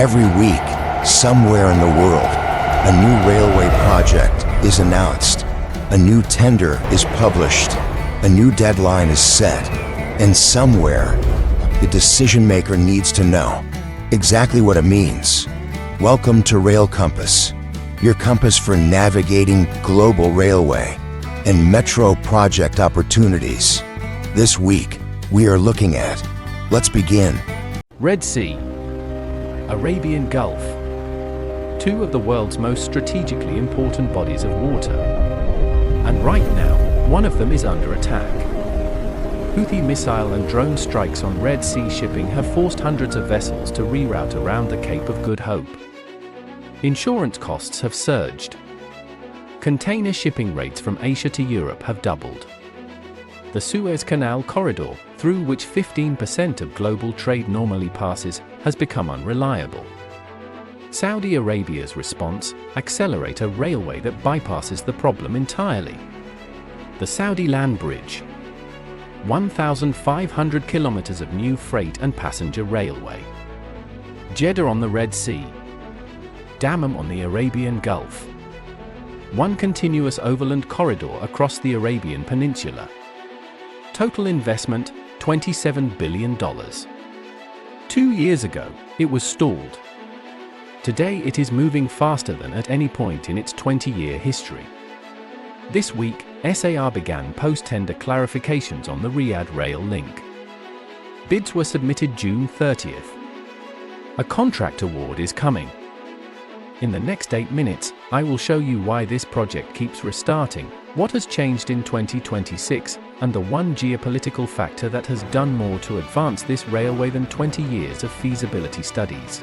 Every week, somewhere in the world, a new railway project is announced, a new tender is published, a new deadline is set, and somewhere, the decision maker needs to know exactly what it means. Welcome to RailCompass, your compass for navigating global railway and metro project opportunities. This week, we are looking at, let's begin. Red Sea, Arabian Gulf, two of the world's most strategically important bodies of water. And right now, one of them is under attack. Houthi missile and drone strikes on Red Sea shipping have forced hundreds of vessels to reroute around the Cape of Good Hope. Insurance costs have surged. Container shipping rates from Asia to Europe have doubled. The Suez Canal corridor, through which 15% of global trade normally passes, has become unreliable. Saudi Arabia's response: accelerate a railway that bypasses the problem entirely. The Saudi Landbridge, 1,500 kilometers of new freight and passenger railway. Jeddah on the Red Sea. Dammam on the Arabian Gulf. One continuous overland corridor across the Arabian Peninsula. Total investment, $27 billion. 2 years ago, it was stalled. Today it is moving faster than at any point in its 20-year history. This week, SAR began post-tender clarifications on the Riyadh Rail Link. Bids were submitted June 30th. A contract award is coming. In the next 8 minutes, I will show you why this project keeps restarting, what has changed in 2026, and the one geopolitical factor that has done more to advance this railway than 20 years of feasibility studies.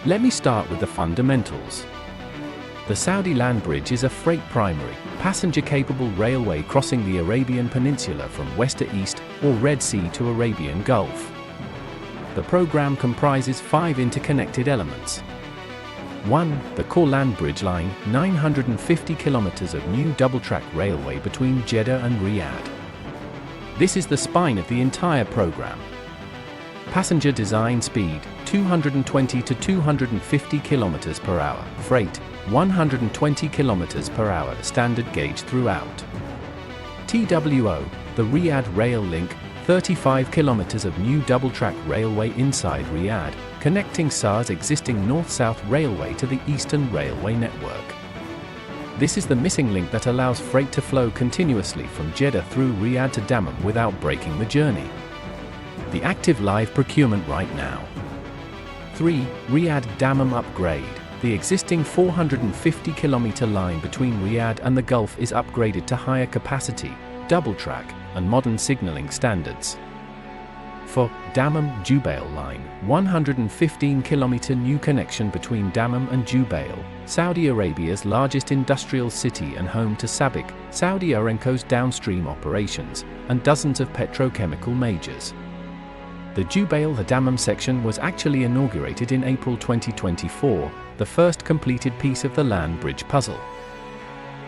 Let me start with the fundamentals. The Saudi Landbridge is a freight primary, passenger-capable railway crossing the Arabian Peninsula from west to east, or Red Sea to Arabian Gulf. The program comprises 5 interconnected elements. 1. The core Landbridge line, 950 kilometers of new double-track railway between Jeddah and Riyadh. This is the spine of the entire program. Passenger design speed, 220 to 250 kilometers per hour. Freight, 120 kilometers per hour standard gauge throughout. TWO, the Riyadh Rail Link, 35 kilometers of new double-track railway inside Riyadh, connecting SAR's existing north-south railway to the Eastern Railway network. This is the missing link that allows freight to flow continuously from Jeddah through Riyadh to Dammam without breaking the journey. The active live procurement right now. 3. Riyadh Dammam upgrade. The existing 450-kilometer line between Riyadh and the Gulf is upgraded to higher capacity, double-track, and modern signaling standards. 4. Dammam Jubail line, 115-kilometer new connection between Dammam and Jubail, Saudi Arabia's largest industrial city and home to SABIC, Saudi Aramco's downstream operations, and dozens of petrochemical majors. The Jubail-Dammam section was actually inaugurated in April 2024, the first completed piece of the Landbridge puzzle.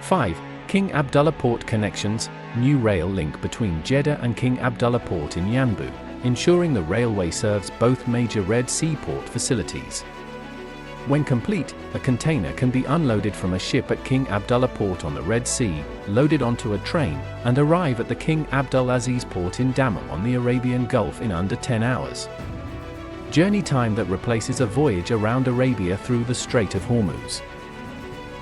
5. King Abdullah Port connections, new rail link between Jeddah and King Abdullah Port in Yanbu, ensuring the railway serves both major Red Sea port facilities. When complete, a container can be unloaded from a ship at King Abdullah Port on the Red Sea, loaded onto a train, and arrive at the King Abdulaziz Port in Dammam on the Arabian Gulf in under 10 hours. Journey time that replaces a voyage around Arabia through the Strait of Hormuz.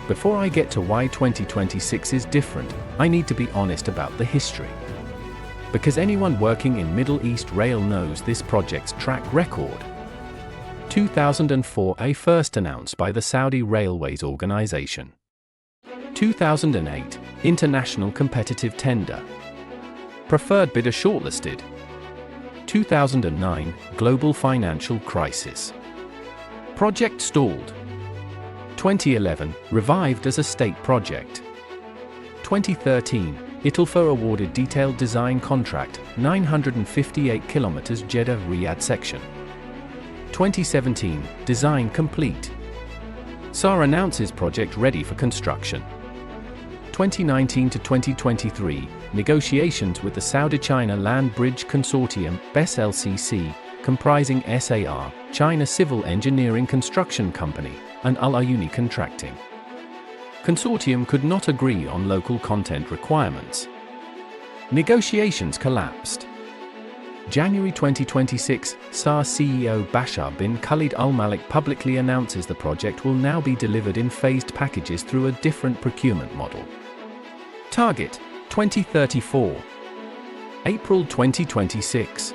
Before I get to why 2026 is different, I need to be honest about the history. Because anyone working in Middle East rail knows this project's track record. 2004, a first announced by the Saudi Railways Organization. 2008, international competitive tender. Preferred bidder shortlisted. 2009, global financial crisis. Project stalled. 2011, revived as a state project. 2013, ITLFA awarded detailed design contract, 958 kilometers Jeddah-Riyadh section. 2017, design complete. SAR announces project ready for construction. 2019 to 2023, negotiations with the Saudi China Landbridge consortium, SLCC, comprising SAR, China Civil Engineering Construction Company, and Al Ayuni Contracting. Consortium could not agree on local content requirements. Negotiations collapsed. January 2026, SAR CEO Bashar bin Khalid Al Malik publicly announces the project will now be delivered in phased packages through a different procurement model. Target: 2034. April 2026.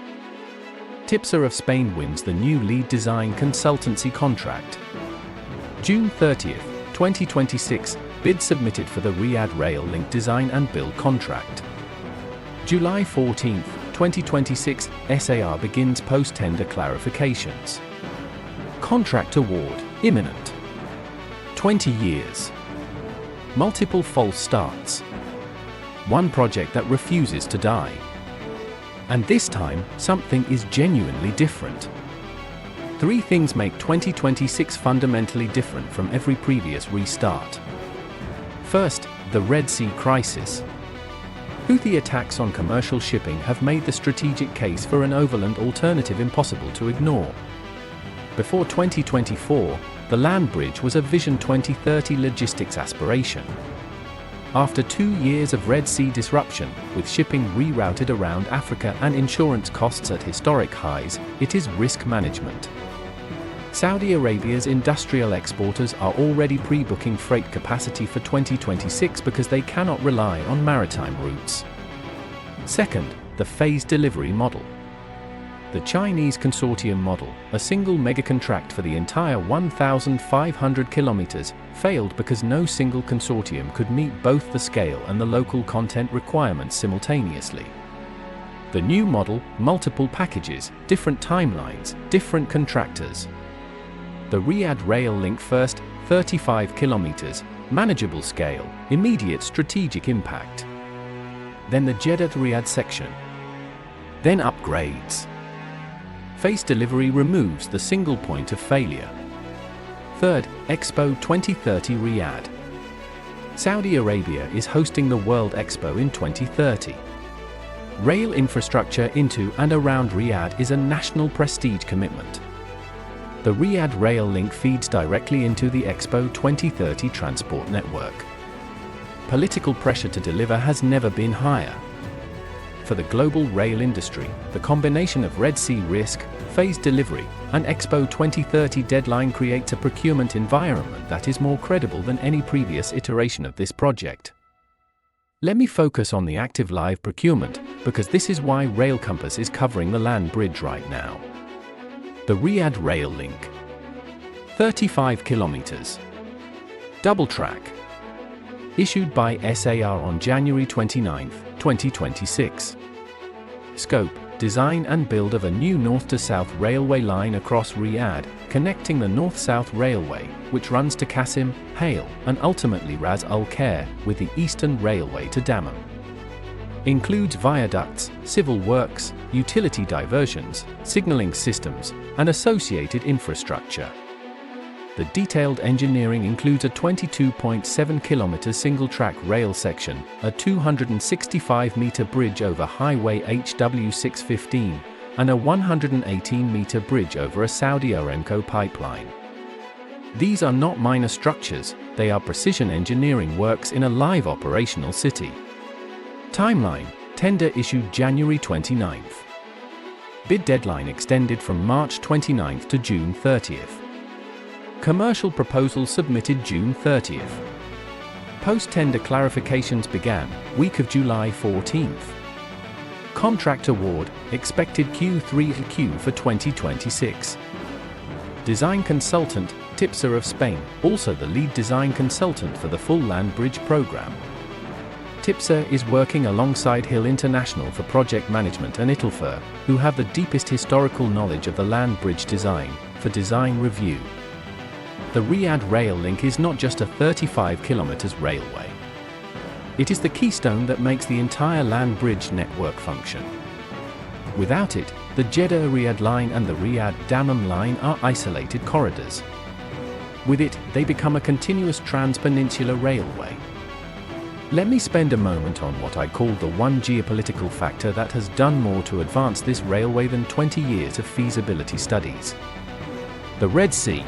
TIPSA of Spain wins the new lead design consultancy contract. June 30th, 2026, bid submitted for the Riyadh Rail Link design and build contract. July 14th, 2026, SAR begins post-tender clarifications. Contract award, imminent. 20 years. Multiple false starts. One project that refuses to die. And this time, something is genuinely different. Three things make 2026 fundamentally different from every previous restart. First, the Red Sea crisis. Houthi attacks on commercial shipping have made the strategic case for an overland alternative impossible to ignore. Before 2024, the Landbridge was a Vision 2030 logistics aspiration. After 2 years of Red Sea disruption, with shipping rerouted around Africa and insurance costs at historic highs, it is risk management. Saudi Arabia's industrial exporters are already pre-booking freight capacity for 2026 because they cannot rely on maritime routes. Second, the phased delivery model. The Chinese consortium model, a single mega-contract for the entire 1,500 kilometers, failed because no single consortium could meet both the scale and the local content requirements simultaneously. The new model, multiple packages, different timelines, different contractors. The Riyadh Rail Link first, 35 kilometers, manageable scale, immediate strategic impact. Then the Jeddah to Riyadh section. Then upgrades. Phased delivery removes the single point of failure. Third, Expo 2030 Riyadh. Saudi Arabia is hosting the World Expo in 2030. Rail infrastructure into and around Riyadh is a national prestige commitment. The Riyadh Rail Link feeds directly into the Expo 2030 transport network. Political pressure to deliver has never been higher. For the global rail industry, the combination of Red Sea risk, phased delivery, and Expo 2030 deadline creates a procurement environment that is more credible than any previous iteration of this project. Let me focus on the active live procurement, because this is why RailCompass is covering the Landbridge right now. The Riyadh Rail Link. 35 kilometers. Double track. Issued by SAR on January 29, 2026. Scope, design and build of a new north-to-south railway line across Riyadh, connecting the North-South Railway, which runs to Qasim, Hale, and ultimately Ras Al Khair, with the Eastern Railway to Dammam. Includes viaducts, civil works, utility diversions, signaling systems, and associated infrastructure. The detailed engineering includes a 22.7 km single-track rail section, a 265-meter bridge over Highway HW615, and a 118-meter bridge over a Saudi Aramco pipeline. These are not minor structures, they are precision engineering works in a live operational city. Timeline: tender issued January 29th. Bid deadline extended from March 29th to June 30th. Commercial proposal submitted June 30th. Post-tender clarifications began, week of July 14th. Contract award, expected Q3 to Q for 2026. Design consultant, TIPSA of Spain, also the lead design consultant for the full Landbridge program. TIPSA is working alongside Hill International for project management and Italfer, who have the deepest historical knowledge of the Landbridge design, for design review. The Riyadh Rail Link is not just a 35 kilometers railway. It is the keystone that makes the entire Landbridge network function. Without it, the Jeddah-Riyadh line and the Riyadh-Dammam line are isolated corridors. With it, they become a continuous trans-peninsular railway. Let me spend a moment on what I call the one geopolitical factor that has done more to advance this railway than 20 years of feasibility studies. The Red Sea.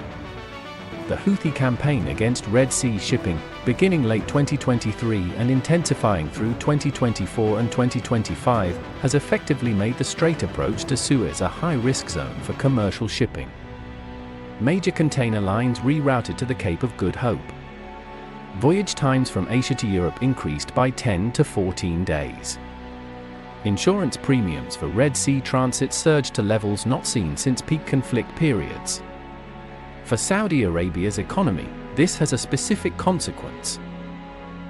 The Houthi campaign against Red Sea shipping, beginning late 2023 and intensifying through 2024 and 2025, has effectively made the straight approach to Suez a high-risk zone for commercial shipping. Major container lines rerouted to the Cape of Good Hope. Voyage times from Asia to Europe increased by 10 to 14 days. Insurance premiums for Red Sea transit surged to levels not seen since peak conflict periods. For Saudi Arabia's economy, this has a specific consequence.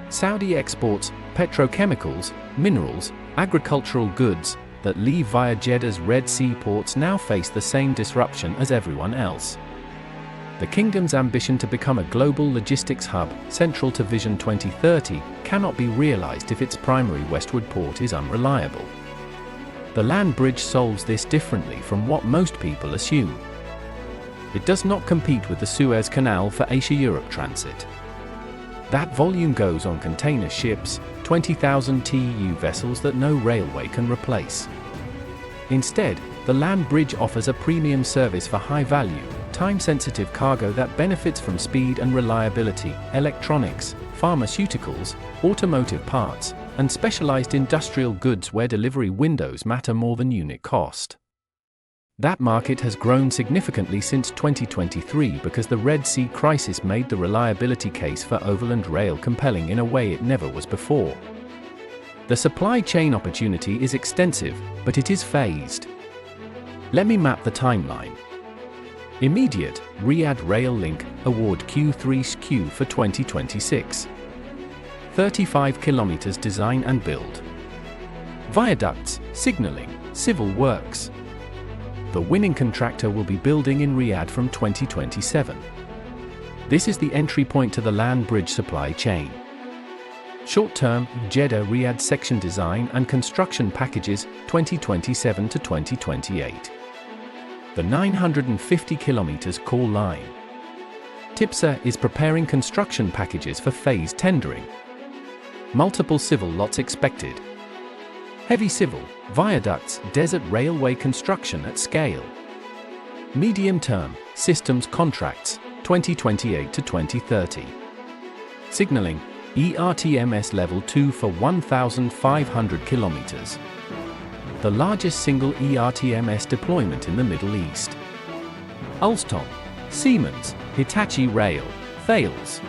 Saudi exports petrochemicals, minerals, agricultural goods that leave via Jeddah's Red Sea ports now face the same disruption as everyone else. The kingdom's ambition to become a global logistics hub, central to Vision 2030, cannot be realized if its primary westward port is unreliable. The land bridge solves this differently from what most people assume. It does not compete with the Suez Canal for Asia-Europe transit. That volume goes on container ships, 20,000 TEU vessels that no railway can replace. Instead, the land bridge offers a premium service for high-value, time-sensitive cargo that benefits from speed and reliability, electronics, pharmaceuticals, automotive parts, and specialized industrial goods where delivery windows matter more than unit cost. That market has grown significantly since 2023 because the Red Sea crisis made the reliability case for overland rail compelling in a way it never was before. The supply chain opportunity is extensive, but it is phased. Let me map the timeline. Immediate, Riyadh Rail Link, award Q3 for 2026. 35 kilometers design and build. Viaducts, signaling, civil works. The winning contractor will be building in Riyadh from 2027. This is the entry point to the land bridge supply chain. Short-term, Jeddah-Riyadh section design and construction packages, 2027 to 2028. The 950 kilometers core line. TIPSA is preparing construction packages for phase tendering. Multiple civil lots expected. Heavy civil, viaducts, desert railway construction at scale. Medium-term, systems contracts, 2028 to 2030. Signaling, ERTMS Level 2 for 1,500 kilometers. The largest single ERTMS deployment in the Middle East. Alstom, Siemens, Hitachi Rail, Thales.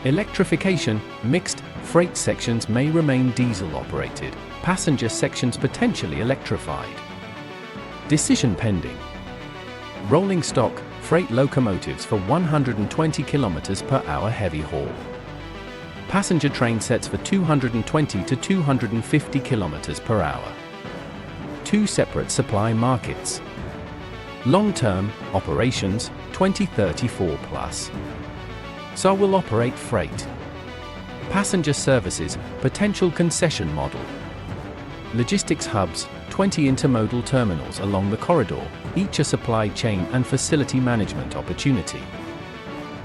Electrification, mixed, freight sections may remain diesel-operated, passenger sections potentially electrified. Decision pending. Rolling stock, freight locomotives for 120 km per hour heavy haul. Passenger train sets for 220 to 250 km per hour. Two separate supply markets. Long-term, operations, 2034 plus. So will operate freight. Passenger services, potential concession model. Logistics hubs, 20 intermodal terminals along the corridor, each a supply chain and facility management opportunity.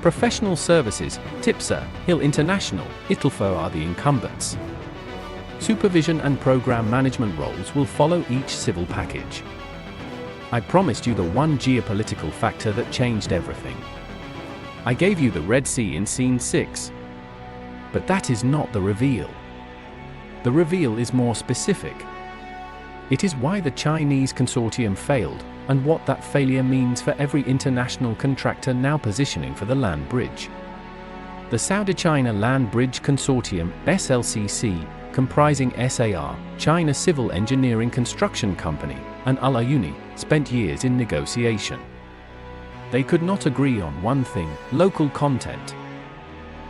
Professional services, TIPSA, Hill International, Italfo are the incumbents. Supervision and program management roles will follow each civil package. I promised you the one geopolitical factor that changed everything. I gave you the Red Sea in Scene 6. But that is not the reveal. The reveal is more specific. It is why the Chinese consortium failed, and what that failure means for every international contractor now positioning for the land bridge. The Saudi-China Land Bridge Consortium, SLCC, comprising SAR, China Civil Engineering Construction Company, and Al Ayuni, spent years in negotiation. They could not agree on one thing: local content.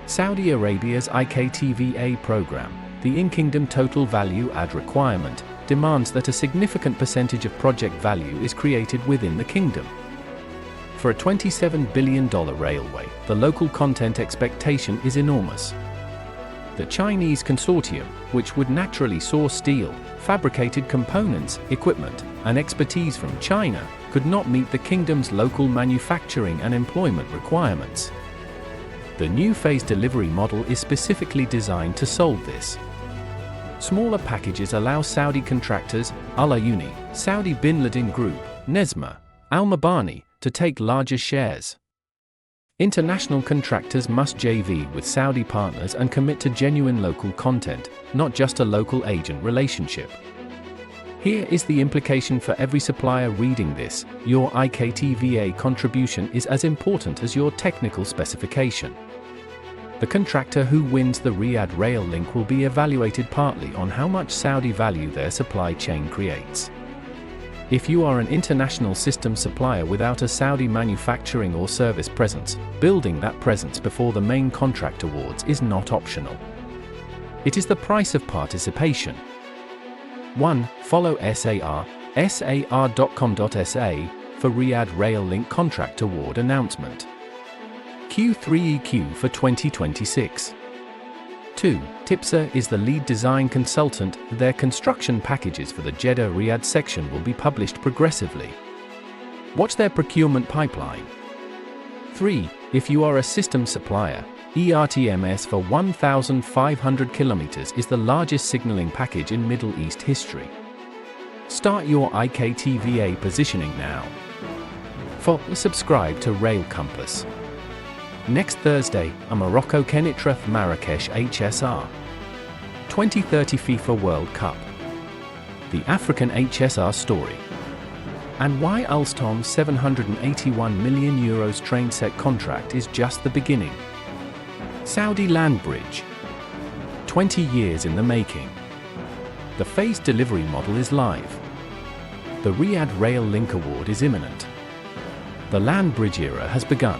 Saudi Arabia's IKTVA program, the In-Kingdom Total Value Add requirement, demands that a significant percentage of project value is created within the kingdom. For a $27 billion railway, the local content expectation is enormous. The Chinese consortium, which would naturally source steel, fabricated components, equipment, and expertise from China, could not meet the kingdom's local manufacturing and employment requirements. The new phase delivery model is specifically designed to solve this. Smaller packages allow Saudi contractors, Al Ayuni, Saudi Bin Laden Group, Nesma, Al Mabani, to take larger shares. International contractors must JV with Saudi partners and commit to genuine local content, not just a local agent relationship. Here is the implication for every supplier reading this: your IKTVA contribution is as important as your technical specification. The contractor who wins the Riyadh Rail Link will be evaluated partly on how much Saudi value their supply chain creates. If you are an international system supplier without a Saudi manufacturing or service presence, building that presence before the main contract awards is not optional. It is the price of participation. 1. Follow sar.com.sa for Riyadh Rail Link contract award announcement. Q3EQ for 2026. 2. TIPSA is the lead design consultant. Their construction packages for the Jeddah Riyadh section will be published progressively. Watch their procurement pipeline. 3. If you are a system supplier, ERTMS for 1,500 kilometers is the largest signaling package in Middle East history. Start your IKTVA positioning now. 4. Subscribe to RailCompass. Next Thursday, a Morocco Kenitra Marrakesh HSR 2030 FIFA World Cup. The African HSR story. And why Alstom's €781 million trainset contract is just the beginning. Saudi Landbridge. 20 years in the making. The phased delivery model is live. The Riyadh Rail Link award is imminent. The Landbridge era has begun.